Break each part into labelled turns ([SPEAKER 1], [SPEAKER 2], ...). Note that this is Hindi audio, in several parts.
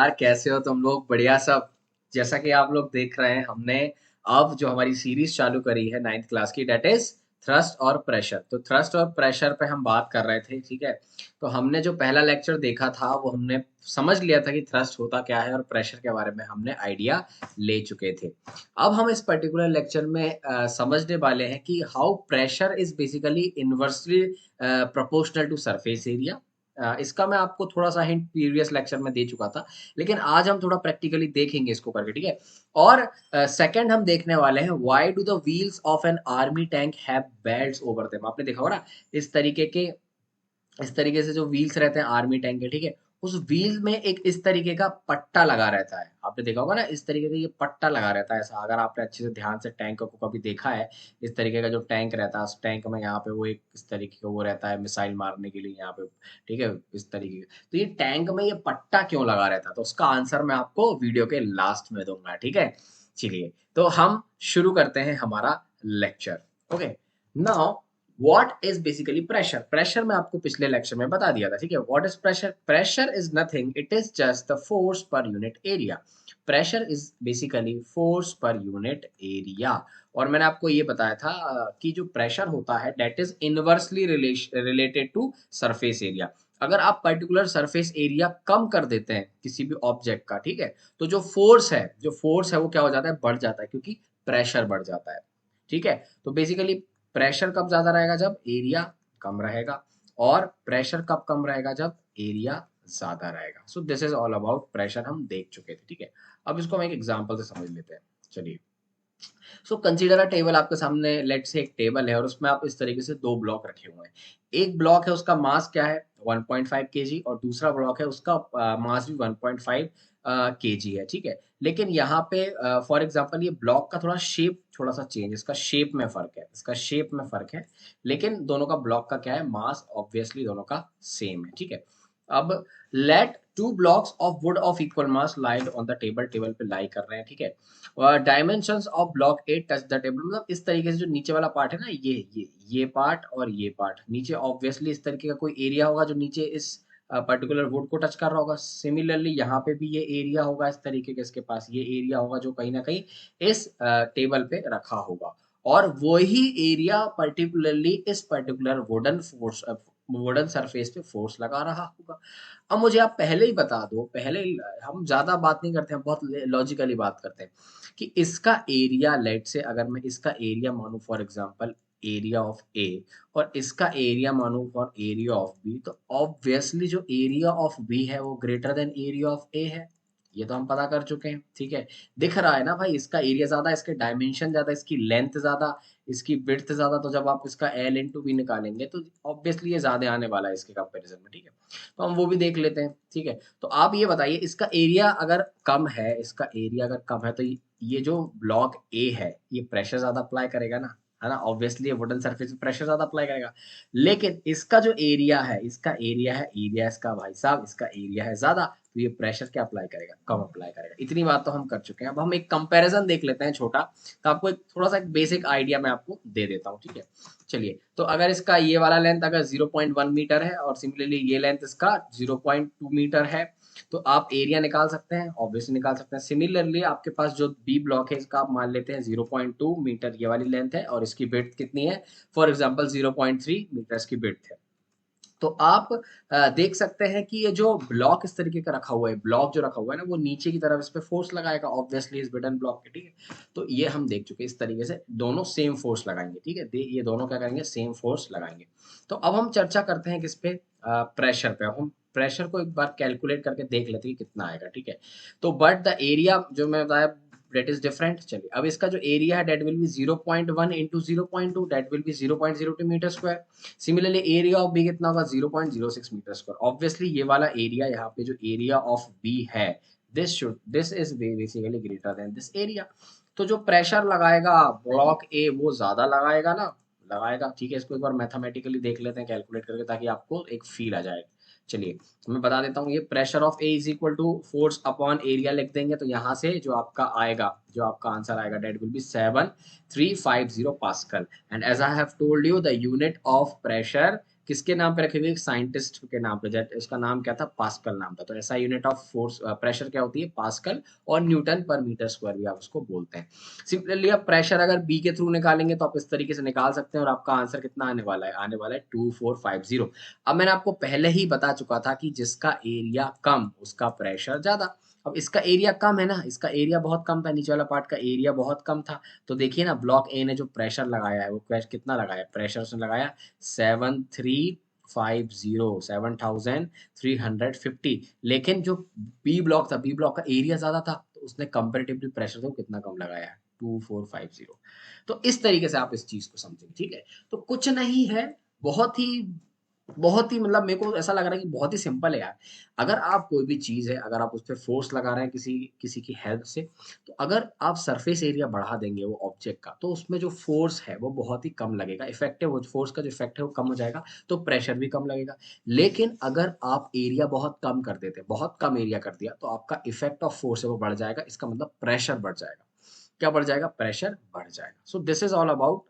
[SPEAKER 1] यार, कैसे हो तुम लोग? बढ़िया सब। जैसा कि आप लोग देख रहे हैं, हमने अब जो हमारी सीरीज चालू करी है नाइन्थ क्लास की, डेट इज थ्रस्ट और प्रेशर। तो थ्रस्ट और प्रेशर पे हम बात कर रहे थे, ठीक है। तो हमने जो पहला लेक्चर देखा था वो हमने समझ लिया था कि थ्रस्ट होता क्या है, और प्रेशर के बारे में हमने आइडिया ले चुके थे। अब हम इस पर्टिकुलर लेक्चर में समझने वाले हैं कि how pressure is basically inversely proportional to surface area. इसका मैं आपको थोड़ा सा हिंट प्रीवियस लेक्चर में दे चुका था, लेकिन आज हम थोड़ा प्रैक्टिकली देखेंगे इसको करके, ठीक है। और सेकंड हम देखने वाले हैं, why do the wheels of an army tank have belts over them. आपने देखा होगा ना, इस तरीके के इस तरीके से जो व्हील्स रहते हैं आर्मी टैंक के, ठीक है, उस व्हील में एक इस तरीके का पट्टा लगा रहता है। आपने देखा होगा ना, इस तरीके का ये पट्टा लगा रहता है ऐसा। अगर आपने अच्छे से ध्यान से टैंक को कभी देखा है, इस तरीके का जो टैंक रहता है, उस टैंक में यहाँ पे वो एक इस तरीके का वो रहता है मिसाइल मारने के लिए यहाँ पे, ठीक है, इस तरीके का। तो ये टैंक में ये पट्टा क्यों लगा रहता है, तो उसका आंसर मैं आपको वीडियो के लास्ट में दूंगा, ठीक है। चलिए, तो हम शुरू करते हैं हमारा lecture. Okay, now what is basically pressure. Pressure मैं आपको पिछले लेक्चर में बता दिया था, ठीक है। What is pressure? Pressure is nothing, it is just the force per unit area. Pressure is basically force per unit area. और मैंने आपको ये बताया था कि जो प्रेशर होता है that is inversely related to surface area. अगर आप पर्टिकुलर सरफेस एरिया कम कर देते हैं किसी भी ऑब्जेक्ट का, ठीक है, तो जो फोर्स है वो क्या हो जाता है, बढ़ जाता है, क्योंकि प्रेशर बढ़ जाता है, ठीक है। तो बेसिकली प्रेशर कब ज्यादा रहेगा, जब एरिया कम रहेगा। और प्रेशर कब कम रहेगा, जब एरिया ज्यादा रहेगा। सो this is all about pressure, हम देख चुके थे, ठीक है। अब इसको हम एक एग्जांपल से समझ लेते हैं। चलिए, सो कंसीडर अ टेबल। आपके सामने लेट से एक टेबल है और उसमें आप इस तरीके से दो ब्लॉक रखे हुए हैं। एक ब्लॉक है, उसका मास क्या है, 1.5 केजी, और दूसरा ब्लॉक है उसका मास भी 1.5 केजी है, ठीक है। लेकिन यहाँ पे फॉर एग्जांपल ये ब्लॉक का थोड़ा शेप, थोड़ा सा चेंज, इसका शेप में फर्क है, लेकिन दोनों का ब्लॉक का क्या है, मास ऑब्वियसली दोनों का सेम है, ठीक है। अब let two blocks of wood of equal mass laid on the table, table पे लाई कर रहे हैं, ठीक है। Dimensions of block A touch the table, मतलब इस तरीके से जो नीचे वाला पार्ट है ना, ये पार्ट और ये पार्ट नीचे, ऑब्वियसली इस तरीके का कोई एरिया होगा जो नीचे इस पर्टिकुलर वुड को टच कर रहा होगा। सिमिलरली यहाँ पे भी ये एरिया होगा इस तरीके के, इसके पास ये एरिया होगा जो कहीं ना कहीं इस टेबल पे रखा होगा। और वही एरिया पर्टिकुलरली इस पर्टिकुलर वुडन सरफेस पे फोर्स लगा रहा होगा। अब मुझे आप पहले ही बता दो, हम ज्यादा बात नहीं करते हैं, बहुत लॉजिकली बात करते हैं कि इसका एरिया, लेट से अगर मैं इसका एरिया मानूं for example area of A, और इसका एरिया मानूं फॉर एरिया ऑफ बी, तो ऑब्वियसली जो एरिया ऑफ बी है वो greater than area of A है। ये तो हम पता कर चुके हैं, ठीक है। दिख रहा है ना भाई, इसका एरिया ज्यादा, इसके डायमेंशन ज्यादा, इसकी लेंथ ज्यादा, इसकी विड्थ ज्यादा। तो जब आप इसका एल इंटू बी निकालेंगे तो ऑब्वियसली ये ज्यादा आने वाला है इसके कंपैरिजन में, ठीक है। तो हम वो भी देख लेते हैं, ठीक है। तो आप ये बताइए, इसका एरिया अगर कम है, तो ये जो ब्लॉक ए है ये प्रेशर ज्यादा अप्लाई करेगा ना, है ना। ऑब्वियसली वुडन सरफेस पे प्रेशर ज्यादा अप्लाई करेगा। लेकिन इसका जो एरिया इसका भाई साहब, इसका एरिया है ज्यादा, तो ये प्रेशर क्या अप्लाई करेगा, कम अप्लाई करेगा। इतनी बात तो हम कर चुके हैं। अब हम एक कंपैरिजन देख लेते हैं छोटा, तो आपको एक थोड़ा सा एक बेसिक आइडिया मैं आपको दे देता हूँ, ठीक है। चलिए, तो अगर इसका ये वाला लेंथ अगर 0.1 मीटर है और सिमिलरली ये लेंथ इसका 0.2 मीटर है, तो आप एरिया निकाल सकते हैं, ऑब्वियसली निकाल सकते हैं। सिमिलरली आपके पास जो बी ब्लॉक है इसका आप मान लेते हैं 0.2 मीटर ये वाली लेंथ है, और इसकी विड्थ कितनी है, फॉर एग्जांपल 0.3 मीटर की विड्थ है। तो आप देख सकते हैं कि ये जो ब्लॉक इस तरीके का रखा हुआ है, ब्लॉक जो रखा हुआ है ना, वो नीचे की तरफ इस पे फोर्स लगाएगा ऑब्वियसली इस बिटन ब्लॉक के, ठीक है। तो ये हम देख चुके हैं, इस तरीके से दोनों सेम फोर्स लगाएंगे, ठीक है। ये दोनों क्या करेंगे, सेम फोर्स लगाएंगे। तो अब हम चर्चा करते हैं किस पे, प्रेशर पे। हम प्रेशर को एक बार कैलकुलेट करके देख लेते हैं कि कितना आएगा, ठीक है। तो बट द एरिया जो मैं बताया डेट इज डिफरेंट। चलिए, अब इसका जो एरिया है that will be 0.1 into 0.2, that will be 0.02 metre square. Similarly area of B कितना होगा, 0.06 मीटर स्क्वायर। ऑब्वियसली ये वाला एरिया, यहाँ पे जो एरिया ऑफ बी है, this is basically greater than this area. तो जो प्रेशर लगाएगा ब्लॉक ए वो ज्यादा लगाएगा ना, लगाएगा, ठीक है। इसको एक बार मैथमेटिकली देख लेते हैं कैलकुलेट करके, ताकि आपको एक फील आ जाए। चलिए, तो मैं बता देता हूँ, ये pressure of A is equal to force upon area लिख देंगे, तो यहाँ से जो आपका आंसर आएगा that will be 7350 pascal. And as I have told you the unit of pressure किसके नाम पे रखी हुई है? एक साइंटिस्ट के नाम पे, उसका नाम क्या था? पास्कल नाम था। तो ऐसा यूनिट ऑफ फोर्स प्रेशर क्या होती है? पास्कल, और न्यूटन पर मीटर स्क्वायर भी आप उसको बोलते हैं। सिंपली आप प्रेशर अगर बी के थ्रू निकालेंगे तो आप इस तरीके से निकाल सकते हैं, और आपका आंसर कितना आने वाला है? आने वाला है 2450। अब मैंने आपको पहले ही बता चुका था कि जिसका एरिया कम उसका प्रेशर ज्यादा। अब इसका एरिया कम है ना, इसका एरिया बहुत कम था, नीचे वाला पार्ट का एरिया बहुत कम था। तो देखिए ना, ब्लॉक ए ने जो प्रेशर लगाया है वो कितना लगाया? प्रेशर उसने लगाया 7350, 7350। लेकिन जो बी ब्लॉक था, बी ब्लॉक का एरिया ज्यादा था, तो उसने कंपेरेटिवली प्रेशर तो कितना कम लगाया? 2450। तो इस तरीके से आप इस चीज को समझेंगे, ठीक है? तो कुछ नहीं है, बहुत ही मतलब मेरे को ऐसा लग रहा है कि बहुत ही सिंपल है यार। अगर आप कोई भी चीज है, अगर आप उस पर फोर्स लगा रहे हैं किसी किसी की हेल्प से, तो अगर आप सरफेस एरिया बढ़ा देंगे वो ऑब्जेक्ट का, तो उसमें जो फोर्स है वो बहुत ही कम लगेगा, इफेक्टिव फोर्स का जो इफेक्ट है वो कम हो जाएगा, तो प्रेशर भी कम लगेगा। लेकिन अगर आप एरिया बहुत कम कर देते, बहुत कम एरिया कर दिया, तो आपका इफेक्ट ऑफ फोर्स है वो बढ़ जाएगा, इसका मतलब प्रेशर बढ़ जाएगा। क्या बढ़ जाएगा? प्रेशर बढ़ जाएगा। So this is all about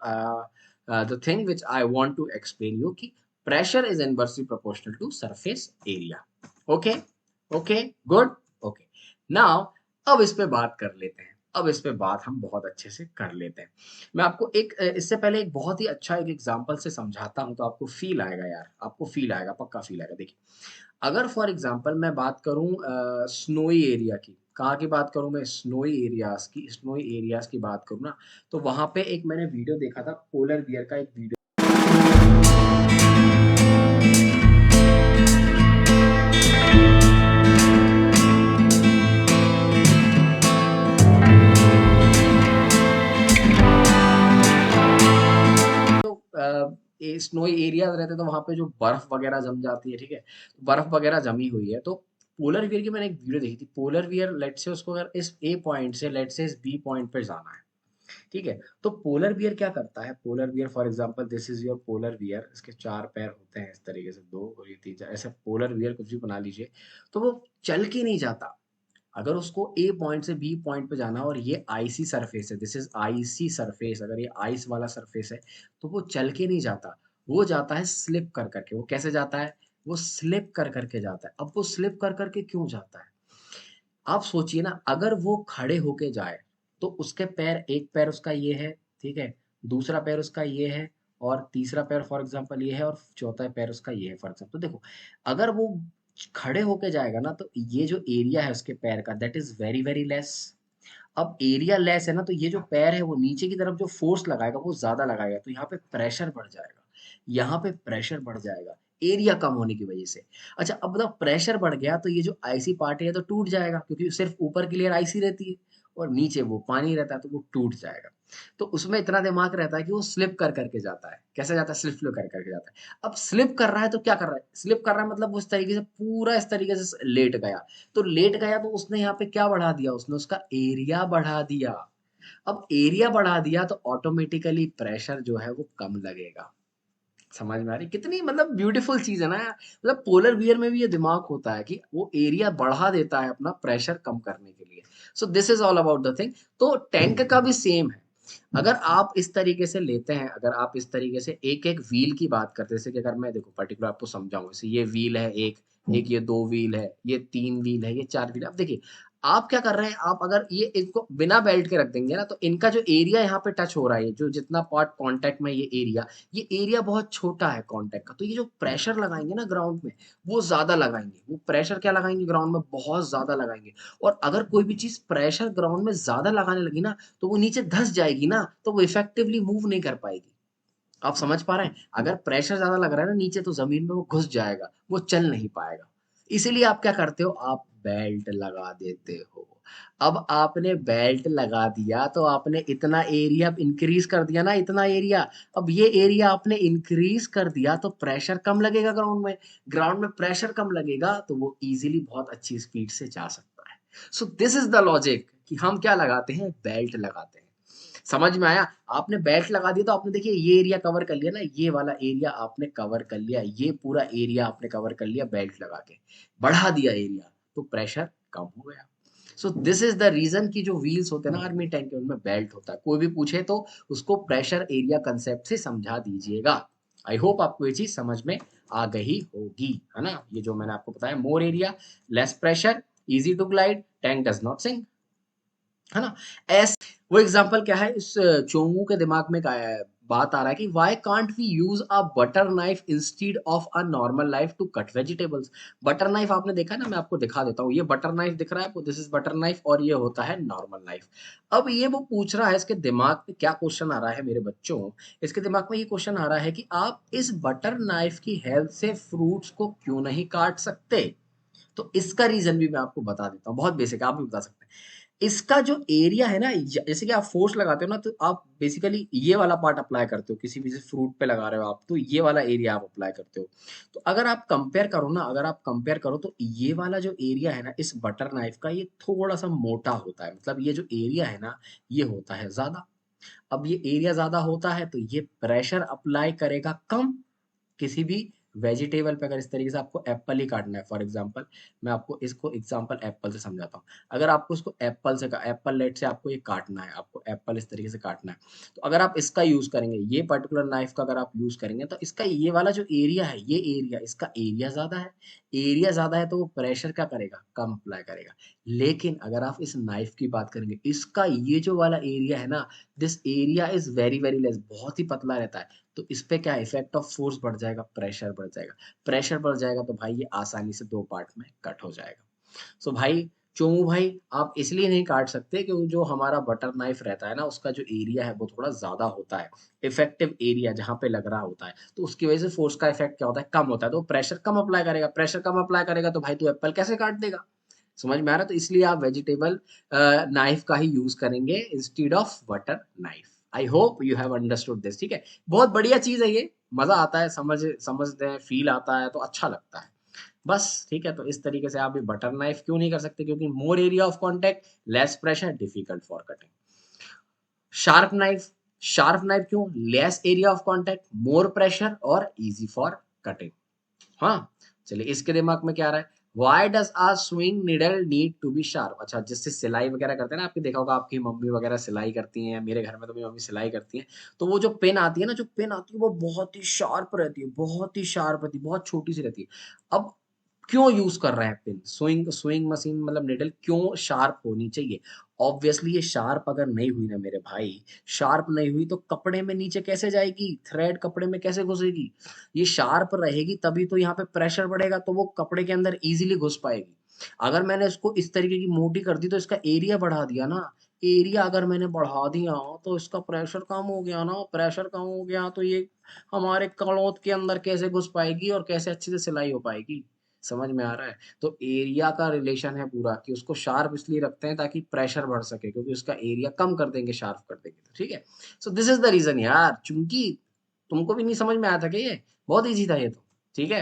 [SPEAKER 1] the thing which I want to explain you कि pressure is inversely proportional to surface area. Okay, okay, good, okay. Now अब इस पे बात कर लेते हैं, अब इस पे बात हम बहुत अच्छे से कर लेते हैं। मैं आपको एक इससे पहले एक बहुत ही अच्छा एक एग्जांपल से समझाता हूं, तो आपको फील आएगा यार, आपको फील आएगा, पक्का फील आएगा। देखिए, अगर फॉर एग्जांपल मैं बात करूं स्नोई एरिया की, कहाँ की बात करूं मैं? स्नोई एरियाज की, स्नोई एरियाज की बात करूं ना, तो वहां पे एक मैंने वीडियो देखा था, पोलर बियर का एक वीडियो। स्नोई एरियाज रहते हैं तो वहां पे जो बर्फ वगैरह जम जाती है, ठीक है? बर्फ वगैरह जमी हुई है, तो पोलर बियर की मैंने एक वीडियो देखी थी। पोलर बियर लेट से उसको अगर इस ए पॉइंट से लेट से इस बी पॉइंट पे जाना है, ठीक है? तो पोलर बियर क्या करता है? Polar bear for example this is your polar bear, इसके चार पैर होते हैं इस तरीके से, दो और ये तीन चार, ऐसे पोलर बियर कुछ भी बना लीजिए। तो वो चल के नहीं जाता। अगर उसको ए पॉइंट से बी पॉइंट पे जाना, और ये आईसी सरफेस है, दिस इज आईसी सरफेस, अगर ये आइस वाला सरफेस है, तो वो चल के नहीं जाता, वो जाता है स्लिप कर करके। वो कैसे जाता है? वो स्लिप कर करके जाता है। अब वो स्लिप कर करके क्यों जाता है? आप सोचिए ना, अगर वो खड़े होके जाए, तो उसके पैर, एक पैर उसका ये है, ठीक है, दूसरा पैर उसका ये है, और तीसरा पैर फॉर एग्जांपल ये है, और चौथा पैर उसका ये है फॉर एग्जांपल। तो देखो, अगर वो खड़े होके जाएगा ना, तो ये जो एरिया है उसके पैर का, that is very very less. अब एरिया लेस है ना, तो ये जो पैर है वो नीचे की तरफ जो फोर्स लगाएगा वो ज्यादा लगाएगा, तो यहाँ पे प्रेशर बढ़ जाएगा, यहाँ पे प्रेशर बढ़ जाएगा, एरिया कम होने की वजह से। अच्छा, अब मतलब प्रेशर बढ़ गया तो ये जो आईसी पार्ट है तो टूट जाएगा, क्योंकि सिर्फ ऊपर की लेयर आईसी रहती है और नीचे वो पानी रहता है, तो वो टूट जाएगा। तो उसमें इतना दिमाग रहता है कि वो स्लिप कर करके जाता है। कैसे जाता है? स्लिप कर करके जाता है। अब स्लिप कर रहा है तो क्या कर रहा है? स्लिप कर रहा है मतलब उस तरीके से पूरा इस तरीके से लेट गया। तो लेट गया तो उसने यहाँ पे क्या बढ़ा दिया? उसने उसका एरिया बढ़ा दिया। अब एरिया बढ़ा दिया तो ऑटोमेटिकली प्रेशर जो है वो कम लगेगा। समझ में आ रही? कितनी मतलब ब्यूटीफुल चीज है ना यार। मतलब पोलर बियर में भी ये दिमाग होता है कि वो एरिया बढ़ा देता है अपना प्रेशर कम करने के लिए। सो this is all about the thing. तो टैंक का भी सेम है। अगर आप इस तरीके से लेते हैं, अगर आप इस तरीके से एक एक व्हील की बात करते हैं, जैसे कि अगर मैं देखो पर्टिकुलर आपको समझाऊं, जैसे ये व्हील है एक, एक ये दो व्हील है, ये तीन व्हील है, ये चार व्हील है। अब देखिए, आप क्या कर रहे हैं, आप अगर ये इनको बिना बेल्ट के रख देंगे ना, तो इनका जो एरिया यहाँ पे टच हो रहा है, जो जितना पार्ट कांटेक्ट में, ये एरिया बहुत छोटा है कांटेक्ट का, तो ये जो प्रेशर लगाएंगे ना ग्राउंड में, वो ज्यादा लगाएंगे। वो प्रेशर क्या लगाएंगे ग्राउंड में? बहुत ज्यादा लगाएंगे। और अगर कोई भी चीज प्रेशर ग्राउंड में ज्यादा लगाने लगी ना, तो वो नीचे धंस जाएगी ना, तो वो इफेक्टिवली मूव नहीं कर पाएगी। आप समझ पा रहे हैं? अगर प्रेशर ज्यादा लग रहा है ना नीचे, तो जमीन में वो घुस जाएगा, वो चल नहीं पाएगा। इसीलिए आप क्या करते हो? आप बेल्ट लगा देते हो। अब आपने बेल्ट लगा दिया तो आपने इतना एरिया इंक्रीज कर दिया ना, इतना एरिया। अब ये एरिया आपने इंक्रीज कर दिया तो प्रेशर कम लगेगा ग्राउंड में। ग्राउंड में प्रेशर कम लगेगा तो वो इजीली बहुत अच्छी स्पीड से जा सकता है। So this is the logic कि हम क्या लगाते हैं? बेल्ट लगाते हैं। समझ में आया? आपने बेल्ट लगा दिया तो आपने देखिए ये एरिया कवर कर लिया ना, ये वाला एरिया आपने कवर कर लिया, ये पूरा एरिया आपने कवर कर लिया बेल्ट लगा के, बढ़ा दिया एरिया, तो प्रेशर कम हो गया। So this is the reason कि जो व्हील्स होते हैं ना आर्मी टैंक के, उनमें बेल्ट होता है। कोई भी पूछे तो उसको प्रेशर एरिया कंसेप्ट से समझा दीजिएगा। आई होप आपको ये चीज समझ में आ गई होगी, है ना। ये जो मैंने आपको बताया, more area, less pressure, easy to glide, tank does not sink, है ना। एस वो एग्जांपल क्या है, इस चोंगू के दिमाग में क्या है, बात आ रहा है कि why can't we use a butter knife instead of a normal knife to cut vegetables. Butter knife आपने देखा है ना, मैं आपको दिखा देता हूँ, ये बटर नाइफ दिख रहा है आपको, दिस इज बटर नाइफ, और ये होता है नॉर्मल नाइफ। अब ये वो पूछ रहा है, इसके दिमाग में क्या क्वेश्चन आ रहा है मेरे बच्चों, इसके दिमाग में ये क्वेश्चन आ रहा है कि आप इस बटर नाइफ की हेल्प से फ्रूट्स को क्यों नहीं काट सकते। तो इसका रीजन भी मैं आपको बता देता हूँ, बहुत बेसिक, आप भी बता सकते हैं। इसका जो एरिया है ना, जैसे कि आप फोर्स लगाते हो ना, तो आप बेसिकली ये वाला पार्ट अप्लाई करते हो, किसी भी फ्रूट पे लगा रहे हो आप, तो ये वाला एरिया आप अप्लाई करते हो। तो अगर आप कंपेयर करो ना, अगर आप कंपेयर करो तो ये वाला जो एरिया है ना इस बटर नाइफ का, ये थोड़ा सा मोटा होता है, मतलब ये जो एरिया है ना ये होता है ज्यादा। अब ये एरिया ज्यादा होता है तो ये प्रेशर अप्लाई करेगा कम। किसी भी वेजिटेबल पे, अगर इस तरीके से आपको एप्पल ही काटना है फॉर एग्जांपल, मैं आपको इसको एग्जांपल एप्पल से समझाता हूँ। अगर आपको इसको एप्पल से, एप्पल लेट से आपको ये काटना है, आपको एप्पल इस तरीके से काटना है, तो अगर आप इसका यूज करेंगे, ये पर्टिकुलर नाइफ का अगर आप यूज करेंगे, तो इसका ये वाला जो एरिया है, ये एरिया, इसका एरिया ज्यादा है। एरिया ज्यादा है तो वो प्रेशर क्या करेगा, कम अप्लाई करेगा। लेकिन अगर आप इस नाइफ की बात करेंगे, इसका ये जो वाला एरिया है ना, this area is very very less, बहुत ही पतला रहता है। तो इस पे क्या इफेक्ट ऑफ फोर्स बढ़ जाएगा, प्रेशर बढ़ जाएगा। प्रेशर बढ़ जाएगा तो भाई ये आसानी से दो पार्ट में कट हो जाएगा। सो भाई चोमू भाई, आप इसलिए नहीं काट सकते क्योंकि जो हमारा बटर नाइफ रहता है ना, उसका जो एरिया है वो थोड़ा ज्यादा होता है, इफेक्टिव एरिया जहां पे लग रहा होता है, तो उसकी वजह से फोर्स का इफेक्ट क्या होता है, कम होता है, तो प्रेशर कम अप्लाई करेगा। प्रेशर कम अप्लाई करेगा तो भाई तू एप्पल कैसे काट देगा। समझ में आ रहा है, तो इसलिए आप वेजिटेबल नाइफ का ही यूज करेंगे instead of butter knife. I hope you have understood this, ठीक है। बहुत बढ़िया चीज है ये, मजा आता है, समझते हैं, फील आता है तो अच्छा लगता है। बस ठीक है, तो इस तरीके से आप भी बटर नाइफ क्यों नहीं कर सकते, क्योंकि more area of contact, less pressure, difficult for cutting. Sharp knife, sharp knife क्यों, less area of contact, more pressure और इजी फॉर कटिंग। हाँ, चलिए इसके दिमाग में क्या आ रहा है, why does a sewing needle need to be sharp. अच्छा, जिससे सिलाई वगैरह करते हैं ना, आपने देखा होगा आपकी मम्मी वगैरह सिलाई करती हैं, मेरे घर में तो मेरी मम्मी सिलाई करती हैं, तो वो जो पेन आती है ना, जो पेन आती है वो बहुत ही शार्प रहती है, बहुत ही शार्प रहती है, बहुत छोटी सी रहती है। अब क्यों यूज कर रहे हैं पेन, स्विंग स्विंग मशीन मतलब निडल क्यों शार्प होनी चाहिए। ऑब्वियसली ये शार्प अगर नहीं हुई ना मेरे भाई, शार्प नहीं हुई तो कपड़े में नीचे कैसे जाएगी, थ्रेड कपड़े में कैसे घुसेगी। ये शार्प रहेगी तभी तो यहाँ पे प्रेशर बढ़ेगा, तो वो कपड़े के अंदर इजीली घुस पाएगी। अगर मैंने इसको इस तरीके की मोटी कर दी तो इसका एरिया बढ़ा दिया ना, एरिया अगर मैंने बढ़ा दिया तो इसका प्रेशर कम हो गया ना, प्रेशर कम हो गया तो ये हमारे कड़ोत के अंदर कैसे घुस पाएगी और कैसे अच्छे से सिलाई हो पाएगी। समझ में आ रहा है, तो एरिया का रिलेशन है पूरा, कि उसको शार्प इसलिए रखते हैं ताकि प्रेशर बढ़ सके, क्योंकि उसका एरिया कम कर देंगे, शार्प कर देंगे तो ठीक है। So this is the reason यार, चूंकि तुमको भी नहीं समझ में आया था क्या, ये बहुत इजी था ये तो, ठीक है।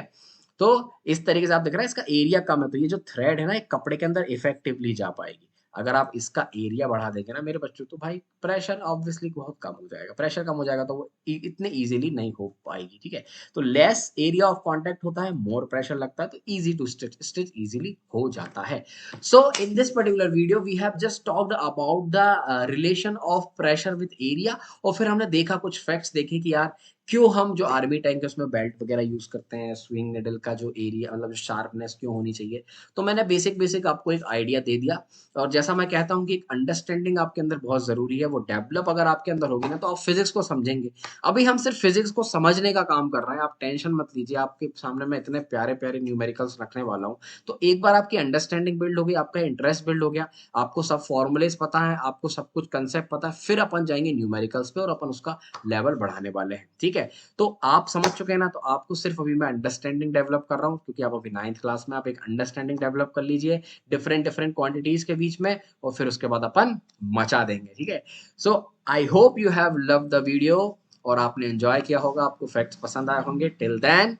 [SPEAKER 1] तो इस तरीके से आप देख रहे हैं इसका एरिया कम है, तो ये जो थ्रेड है ना एक कपड़े के अंदर इफेक्टिवली जा पाएगी। अगर आप इसका एरिया बढ़ा देंगे ना मेरे बच्चों, तो भाई प्रेशर ऑब्वियसली बहुत कम हो जाएगा, प्रेशर कम हो जाएगा तो वो इतने इजीली नहीं हो पाएगी, ठीक है। तो लेस एरिया ऑफ कांटेक्ट होता है, मोर प्रेशर लगता है, तो easy to stitch, stitch easily हो जाता है। So in this particular video we have just talked about the relation of pressure with area, और फिर हमने देखा कुछ फैक्ट्स देखे कि यार क्यों हम जो आर्मी टैंक है उसमें बेल्ट वगैरह यूज करते हैं, स्विंग निडल का जो एरिया मतलब शार्पनेस क्यों होनी चाहिए। तो मैंने बेसिक बेसिक आपको एक आइडिया दे दिया, और जैसा मैं कहता हूँ कि एक अंडरस्टैंडिंग आपके अंदर बहुत जरूरी है, वो डेवलप अगर आपके अंदर होगी ना तो आप फिजिक्स को समझेंगे। अभी हम सिर्फ फिजिक्स को समझने का काम कर रहे हैं, आप टेंशन मत लीजिए, आपके सामने मैं इतने प्यारे प्यारे न्यूमेरिकल्स रखने वाला हूँ। तो एक बार आपकी अंडरस्टैंडिंग बिल्ड हो गई, आपका इंटरेस्ट बिल्ड हो गया, आपको सब फॉर्मुलेस पता है, आपको सब कुछ कंसेप्ट पता है, फिर अपन जाएंगे न्यूमेरिकल्स पे और अपन उसका लेवल बढ़ाने वाले हैं, ठीक है। तो आप समझ चुके हैं ना, तो आपको सिर्फ अभी मैं अंडरस्टैंडिंग डेवलप कर रहा हूँ, क्योंकि आप अभी 9th क्लास में, आप एक अंडरस्टैंडिंग डेवलप कर लीजिए डिफरेंट डिफरेंट क्वांटिटीज के बीच में, और फिर उसके बाद अपन मचा देंगे, ठीक है। So I hope you have love the video, और आपने एंजॉय किया होगा, आपको फैक्ट्स पसंद आए होंगे। Till then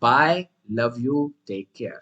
[SPEAKER 1] bye, love you, take care.